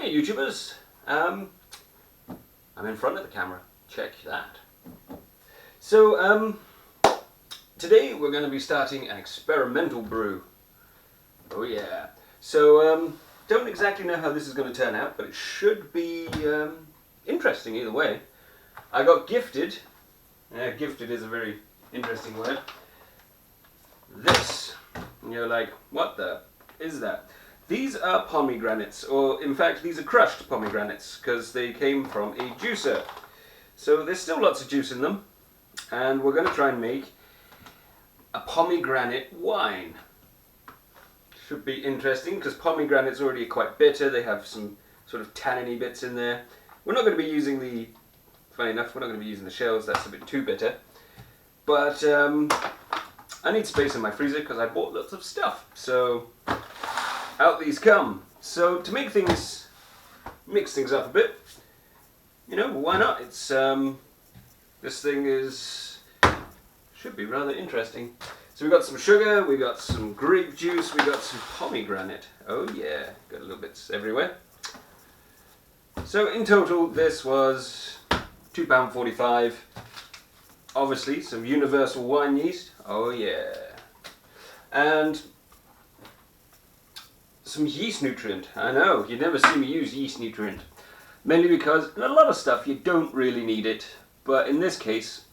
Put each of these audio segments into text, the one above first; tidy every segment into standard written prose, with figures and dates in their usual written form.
Hey YouTubers, I'm in front of the camera, check that. So today we're going to be starting an experimental brew. Oh yeah. So don't exactly know how this is going to turn out, but it should be interesting either way. I got gifted, gifted is a very interesting word, this, and you're like, what the is that? These are pomegranates, or in fact these are crushed pomegranates, because they came from a juicer. So there's still lots of juice in them, and we're going to try and make a pomegranate wine. Should be interesting, because pomegranate's already quite bitter, they have some sort of tanniny bits in there. We're not going to be using the, funny enough, we're not going to be using the shells, that's a bit too bitter. But I need space in my freezer because I bought lots of stuff, so out these come. So to make things, mix things up a bit, you know, why not? It's this thing should be rather interesting. So we got some sugar, we got some grape juice, we got some pomegranate. Oh yeah, got little bits everywhere. So in total this was £2.45. Obviously some universal wine yeast. Oh yeah. And some yeast nutrient. I know, you never see me use yeast nutrient. Mainly because in a lot of stuff you don't really need it. But in this case,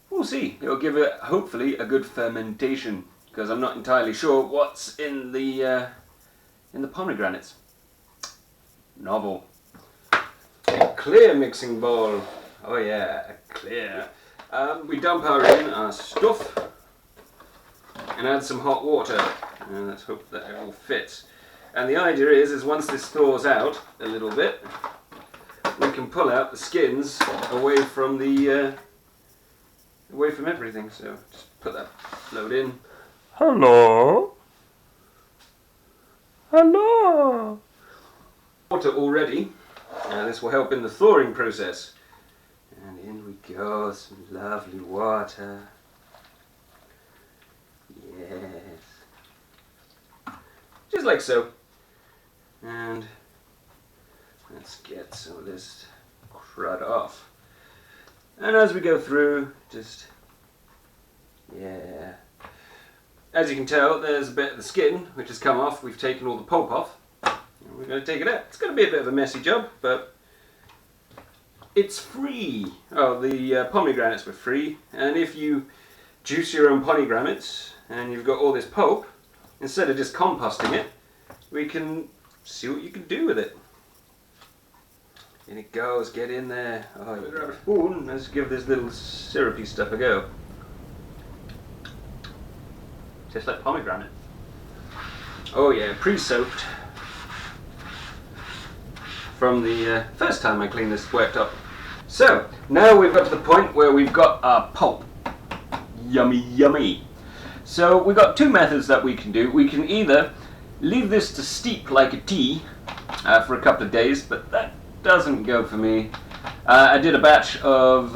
we'll see. It'll give it, hopefully, a good fermentation. Because I'm not entirely sure what's in the pomegranates. Novel. A clear mixing bowl. Oh yeah, a clear. We dump our stuff and add some hot water. And let's hope that it all fits. And the idea is once this thaws out a little bit, we can pull out the skins away from the away from everything. So just put that load in. Hello. Hello. Water already, and this will help in the thawing process. And in we go, some lovely water. Yes. Just like so. And let's get some of this crud off. And as we go through, just, yeah. As you can tell, there's a bit of the skin which has come off. We've taken all the pulp off. And we're going to take it out. It's going to be a bit of a messy job, but it's free. Oh, the pomegranates were free. And if you juice your own pomegranates and you've got all this pulp, instead of just composting it, we can see what you can do with it. In it goes, get in there. Oh, you grab a spoon, let's give this little syrupy stuff a go. Tastes like pomegranate. Oh yeah, pre-soaked. From the first time I cleaned this worktop. So, now we've got to the point where we've got our pulp. Yummy, yummy. So we've got two methods that we can do. We can either leave this to steep like a tea for a couple of days, but that doesn't go for me. I did a batch of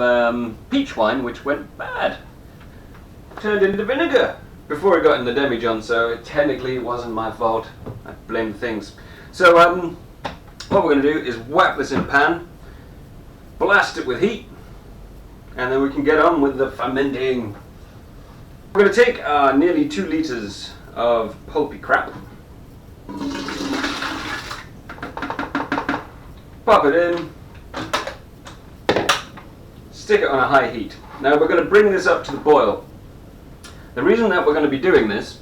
peach wine which went bad. Turned into vinegar before it got in the demijohn, so it technically wasn't my fault. I blame things. So what we're going to do is whack this in a pan, blast it with heat, and then we can get on with the fermenting. We're going to take nearly 2 litres of pulpy crap, pop it in, stick it on a high heat. Now we're going to bring this up to the boil. The reason that we're going to be doing this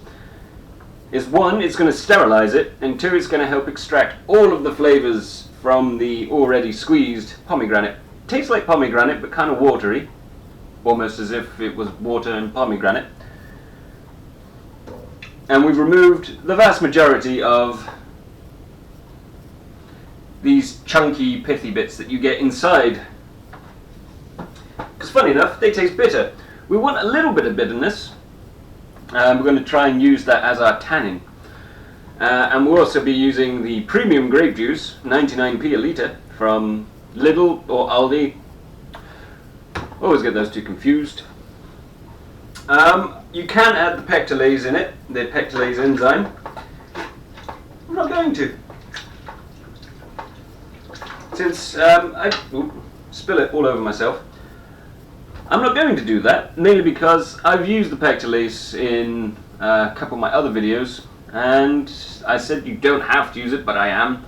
is 1, it's going to sterilize it, and 2, it's going to help extract all of the flavors from the already squeezed pomegranate. Tastes like pomegranate but kind of watery, almost as if it was water and pomegranate. And we've removed the vast majority of these chunky, pithy bits that you get inside. Because funny enough, they taste bitter. We want a little bit of bitterness. We're going to try and use that as our tannin. And we'll also be using the premium grape juice, 99p a litre, from Lidl or Aldi. Always get those two confused. You can add the pectolase in it, the pectolase enzyme. I'm not going to. since I spill it all over myself, I'm not going to do that, mainly because I've used the pectolase in a couple of my other videos, and I said you don't have to use it, but I am.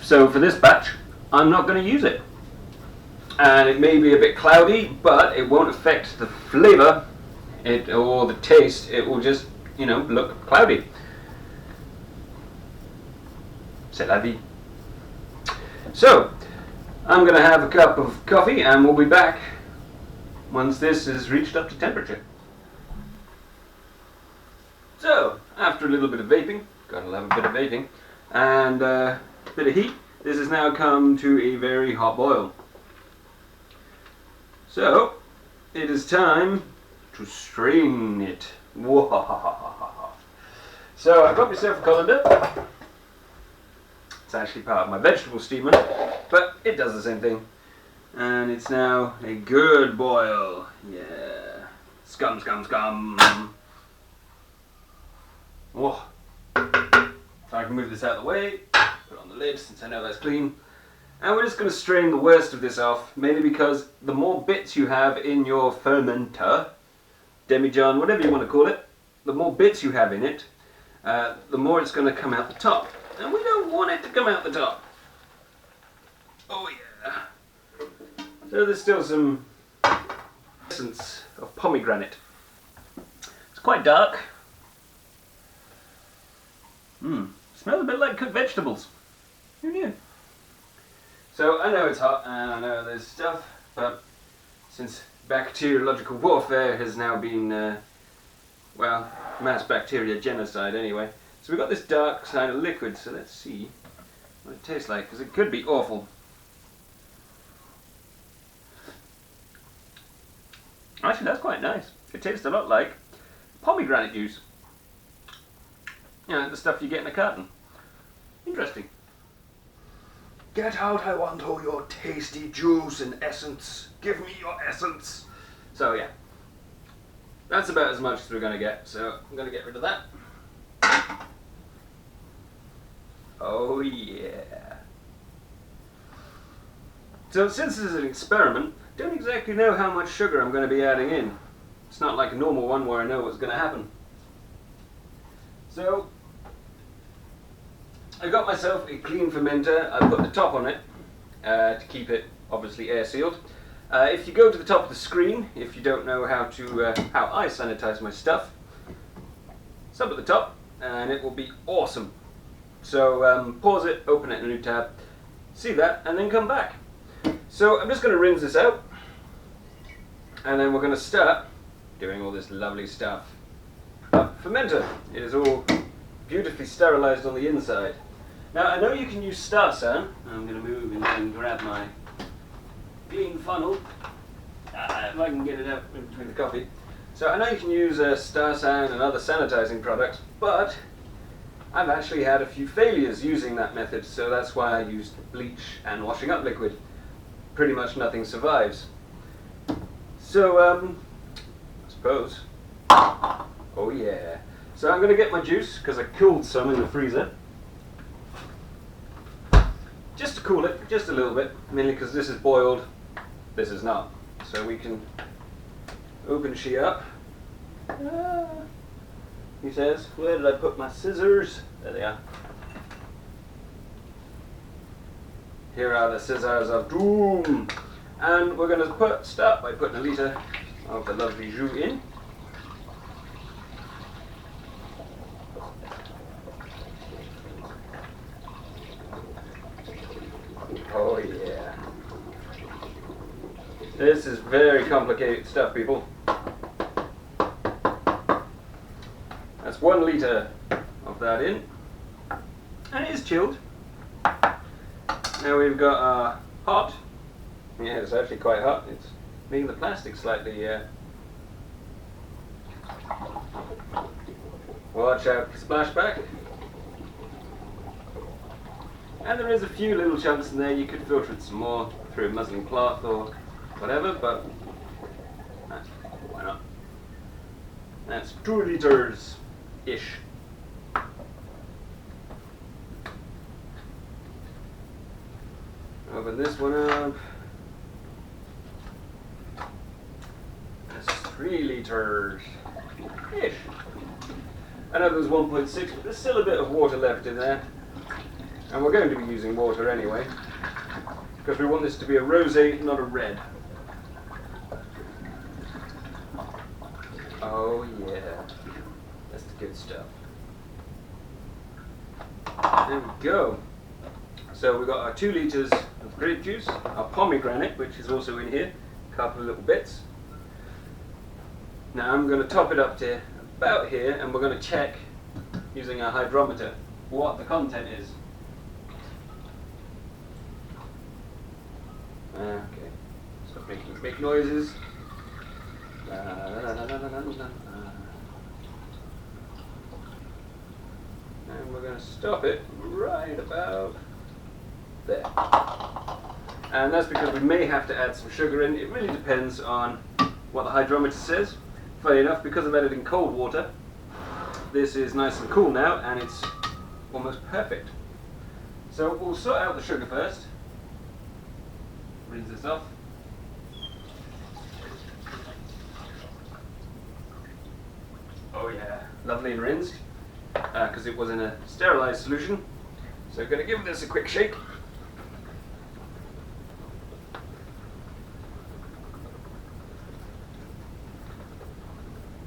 So for this batch, I'm not going to use it. And it may be a bit cloudy, but it won't affect the flavour or the taste. It will just, look cloudy. C'est la vie. So, I'm going to have a cup of coffee and we'll be back once this has reached up to temperature. So, after a little bit of vaping, gotta love a bit of vaping, and a bit of heat, this has now come to a very hot boil. So, it is time to strain it. So, I got myself a colander. It's actually part of my vegetable steamer, but it does the same thing. And it's now a good boil. Yeah. Scum, scum, scum. Whoa. So I can move this out of the way, put on the lid since I know that's clean. And we're just going to strain the worst of this off, mainly because the more bits you have in your fermenter, demijohn, whatever you want to call it, the more bits you have in it, the more it's going to come out the top. And we don't want it to come out the top. Oh yeah. So there's still some essence of pomegranate. It's quite dark. Smells a bit like cooked vegetables. Who knew? So I know it's hot and I know there's stuff, but since bacteriological warfare has now been, mass bacteria genocide anyway. So we've got this dark kind of liquid, so let's see what it tastes like, because it could be awful. Actually, that's quite nice. It tastes a lot like pomegranate juice. The stuff you get in a carton. Interesting. Get out, I want all your tasty juice and essence. Give me your essence. So yeah, that's about as much as we're going to get, so I'm going to get rid of that. Oh yeah. So since this is an experiment, don't exactly know how much sugar I'm going to be adding in. It's not like a normal one where I know what's going to happen. So I got myself a clean fermenter. I put the top on it to keep it obviously air sealed. If you go to the top of the screen, if you don't know how I sanitize my stuff, it's up at the top and it will be awesome. So pause it, open it in a new tab, see that, and then come back. So I'm just going to rinse this out, and then we're going to start doing all this lovely stuff. Fermenter, it is all beautifully sterilized on the inside. Now I know you can use star san. I'm going to move and grab my clean funnel, if I can get it out in between the coffee. So I know you can use star san and other sanitizing products, but I've actually had a few failures using that method, so that's why I used bleach and washing up liquid. Pretty much nothing survives. So, I suppose. Oh yeah. So I'm going to get my juice, because I cooled some in the freezer. Just to cool it, just a little bit, mainly because this is boiled, this is not. So we can open she up. He says, where did I put my scissors? There they are. Here are the scissors of doom. And we're going to start by putting a litre of the lovely jus in. Oh yeah. This is very complicated stuff, people. That's 1 litre of that in. And it is chilled. Now we've got our hot. Yeah, it's actually quite hot. It's making the plastic slightly. Watch out for splashback. And there is a few little chunks in there. You could filter it some more through a muslin cloth or whatever, but why not? That's 2 litres-ish. Open this one up. That's 3 liters. Ish. I know there's 1.6, but there's still a bit of water left in there. And we're going to be using water anyway, because we want this to be a rosé, not a red. Oh yeah, that's the good stuff. There we go. So we've got our 2 liters of grape juice, our pomegranate, which is also in here, a couple of little bits. Now I'm going to top it up to about here, and we're going to check using our hydrometer what the content is. Okay, stop making big noises. And we're going to stop it right about there. And that's because we may have to add some sugar in. It really depends on what the hydrometer says. Funny enough, because I've added in cold water, this is nice and cool now, and it's almost perfect. So we'll sort out the sugar first. Rinse this off. Oh yeah, lovely and rinsed, because it was in a sterilized solution. So I'm going to give this a quick shake.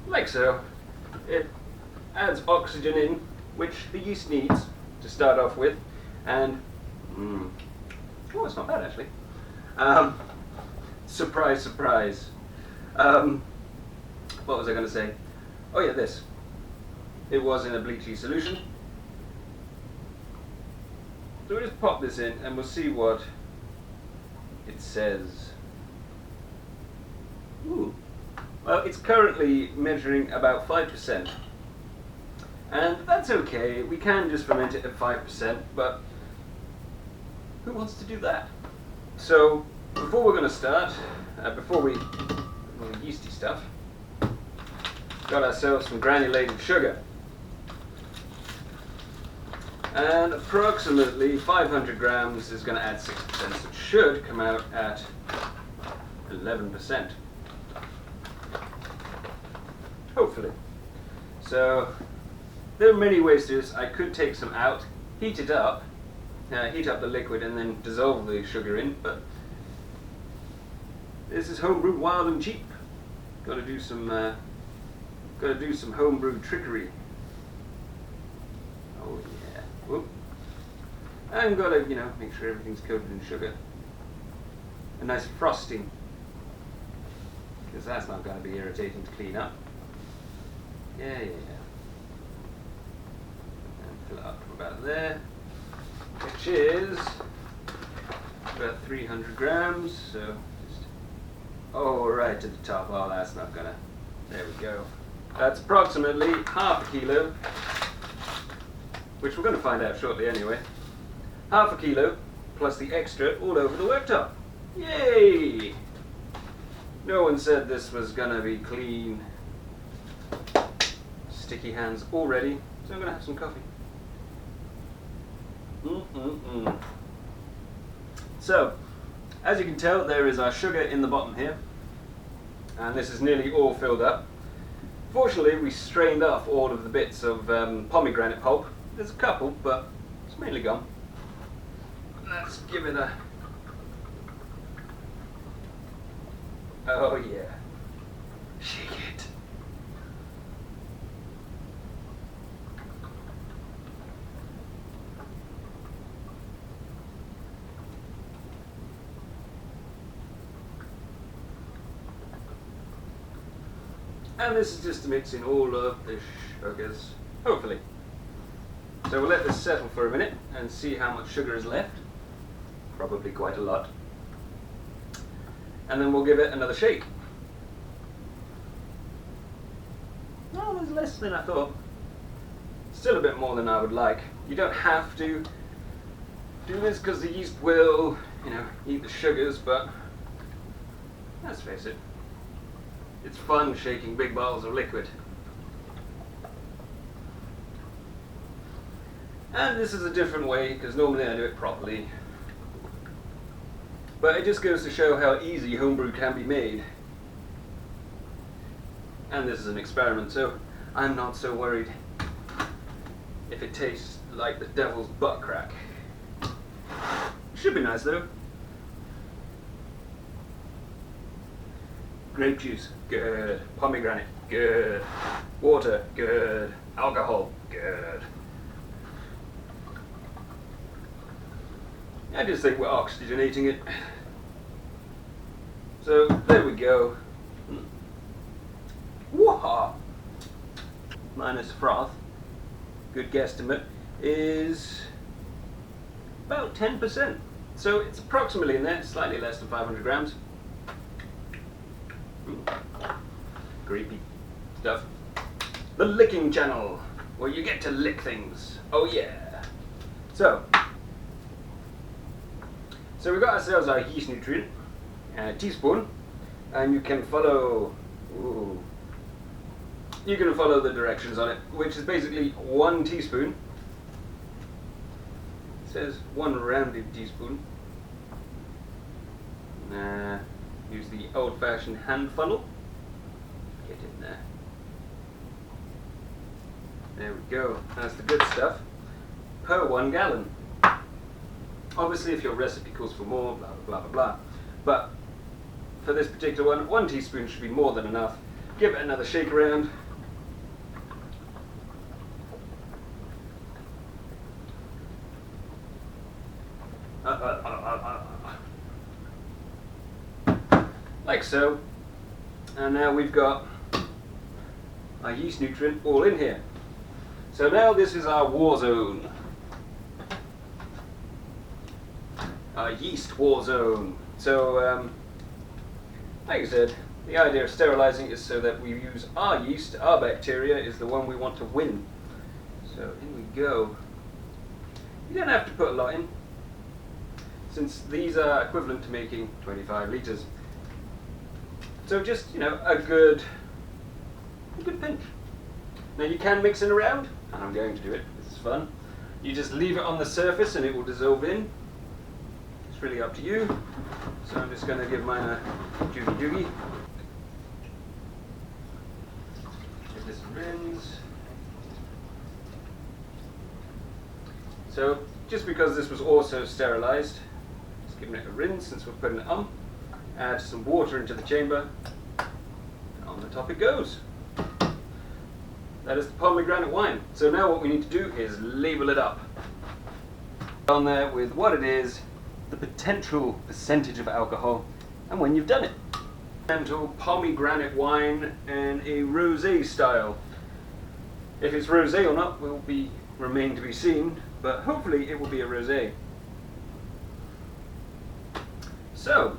Like so. It adds oxygen in, which the yeast needs to start off with, and oh, it's not bad actually. Surprise, surprise. What was I going to say? Oh yeah, this. It was in a bleachy solution. So we'll just pop this in and we'll see what it says. Ooh. Well, it's currently measuring about 5%. And that's okay, we can just ferment it at 5%, but who wants to do that? So, before we're going to start, before we the yeasty stuff, got ourselves some granulated sugar. And approximately 500 grams is going to add 6%, so it should come out at 11%. Hopefully. So, there are many ways to do this. I could take some out, heat it up, heat up the liquid and then dissolve the sugar in, but this is homebrew wild and cheap. Got to do some homebrew trickery. Oh yeah. Whoop. And got to, make sure everything's coated in sugar. A nice frosting, because that's not going to be irritating to clean up. Yeah. And fill it up to about there, which is about 300 grams. So just right to the top. Oh, that's not gonna. There we go. That's approximately half a kilo, which we're going to find out shortly anyway. Half a kilo plus the extra all over the worktop. Yay! No one said this was going to be clean. Sticky hands already, so I'm going to have some coffee. So, as you can tell, there is our sugar in the bottom here, and this is nearly all filled up. Fortunately, we strained off all of the bits of pomegranate pulp. There's a couple, but it's mainly gone. Let's give it a... Oh yeah. Shake it. And this is just to mix in all of the sugars, hopefully. So we'll let this settle for a minute and see how much sugar is left. Probably quite a lot. And then we'll give it another shake. Oh, there's less than I thought. Still a bit more than I would like. You don't have to do this because the yeast will, eat the sugars, but let's face it. It's fun shaking big bottles of liquid. And this is a different way, because normally I do it properly. But it just goes to show how easy homebrew can be made. And this is an experiment, so I'm not so worried if it tastes like the devil's butt crack. Should be nice though. Grape juice, good. Pomegranate, good. Water, good. Alcohol, good. I just think we're oxygenating it. So there we go. Wooha! Minus froth, good guesstimate, is about 10%. So it's approximately in there, slightly less than 500 grams. Grapey stuff. The licking channel, where you get to lick things. Oh yeah. So we've got ourselves our yeast nutrient, and a teaspoon, and you can follow. You can follow the directions on it, which is basically 1 teaspoon. It says 1 rounded teaspoon. Use the old-fashioned hand funnel. Get in there. There we go. That's the good stuff. Per 1 gallon. Obviously, if your recipe calls for more, blah blah blah blah. But for this particular one, 1 teaspoon should be more than enough. Give it another shake around. Like so. And now we've got our yeast nutrient all in here. So now this is our war zone. Our yeast war zone. So, like I said, the idea of sterilizing is so that we use our yeast, our bacteria is the one we want to win. So in we go. You don't have to put a lot in, since these are equivalent to making 25 litres. So just, you know, a good pinch. Now you can mix it around, and I'm going to do it, this is fun. You just leave it on the surface and it will dissolve in. It's really up to you. So I'm just going to give mine a joogie. Give this a rinse. So just because this was also sterilized, just giving it a rinse since we're putting it on. Add some water into the chamber, and on the top it goes. That is the pomegranate wine. So now what we need to do is label it up. On there with what it is, the potential percentage of alcohol, and when you've done it. Pomegranate wine and a rosé style. If it's rosé or not will remain to be seen, but hopefully it will be a rosé. So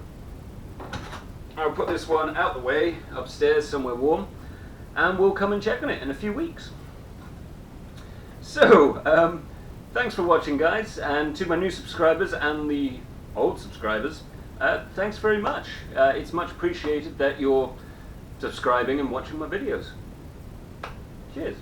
I'll put this one out the way, upstairs somewhere warm, and we'll come and check on it in a few weeks. So, thanks for watching, guys, and to my new subscribers and the old subscribers, thanks very much. It's much appreciated that you're subscribing and watching my videos. Cheers.